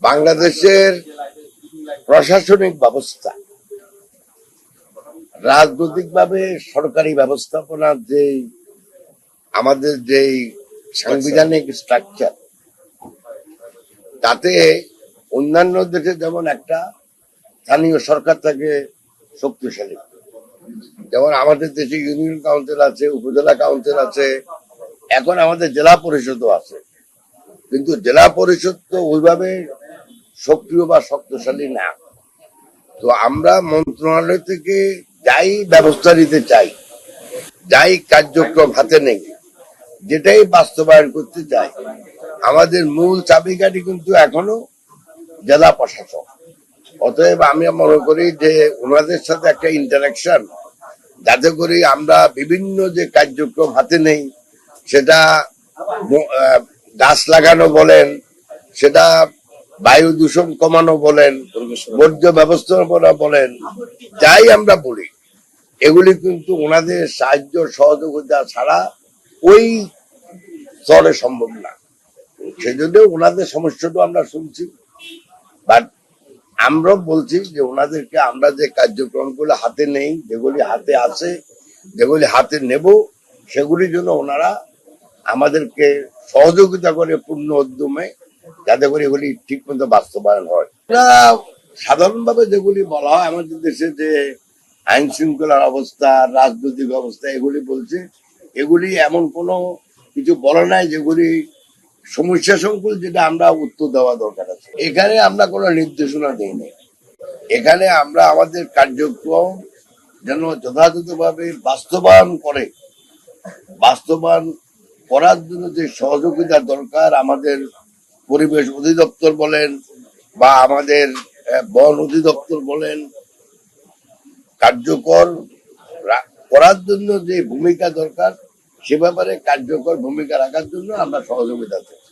বাংলাদেশের প্রশাসনিক ব্যবস্থা, রাজনৈতিকভাবে সরকারি ব্যবস্থাপনার যে আমাদের যে সাংবিধানিক স্ট্রাকচার, তাতে অন্যান্য দেশে যেমন একটা স্থানীয় সরকার থাকে শক্তিশালী, যেমন আমাদের দেশে ইউনিয়ন কাউন্সিল আছে, উপজেলা কাউন্সিল আছে, এখন আমাদের জেলা পরিষদও আছে। কিন্তু জেলা পরিষদ তো ওইভাবে সক্রিয় বা শক্তিশালী না। তো আমরা মন্ত্রণালয় থেকে যাই ব্যবস্থা নিতে চাই, যাই কার্যক্রম হাতে নেই, যেটাই বাস্তবায়ন করতে চাই, আমাদের মূল চাবিকাঠি কিন্তু এখনো জেলা প্রশাসক। অতএব আমি মনে করি যে ওনাদের সাথে একটা ইন্টারাকশন, যাতে করে আমরা বিভিন্ন যে কার্যক্রম হাতে নেই, সেটা গাছ লাগানো বলেন, সেটা বায়ু দূষণ কমানো বলেন, বর্জ্য ব্যবস্থাপনা বলেন, যাই আমরা বলি, এগুলি কিন্তু ওনাদের সাহায্য সহযোগিতা ছাড়া ওই স্তরে সম্ভব না। সেজন্য ওনাদের সমস্যাটা আমরা শুনছি, বাট আমরা বলছি যে ওনাদেরকে আমরা যে কার্যক্রমগুলো হাতে নেই, যেগুলি হাতে আছে, যেগুলি হাতে নেব, সেগুলির জন্য ওনারা আমাদেরকে সহযোগিতা করে পূর্ণ উদ্যমে, যাতে করে এগুলি ঠিক মতো বাস্তবায়ন হয়। সাধারণভাবে যেগুলি বলা হয় আমাদের দেশে যে আইন শৃঙ্খলার অবস্থা, রাজনৈতিক অবস্থা, এগুলি বলছে, এগুলি এমন কোনো কিছু বলা নাই যেগুলি সমস্যা সংকুল, যেটা আমরা উত্তর দেওয়া দরকার আছে। এখানে আমরা কোনো নির্দেশনা দিই নাই। এখানে আমরা আমাদের কার্যক্রম যেন যথাযথভাবে বাস্তবায়ন করার জন্য যে সহযোগিতা দরকার, আমাদের পরিবেশ অধিদপ্তর বলেন বা আমাদের বন অধিদপ্তর বলেন, কার্যকর করার জন্য যে ভূমিকা দরকার, সে ব্যাপারে কার্যকর ভূমিকা রাখার জন্য আমরা সহযোগিতা চাই।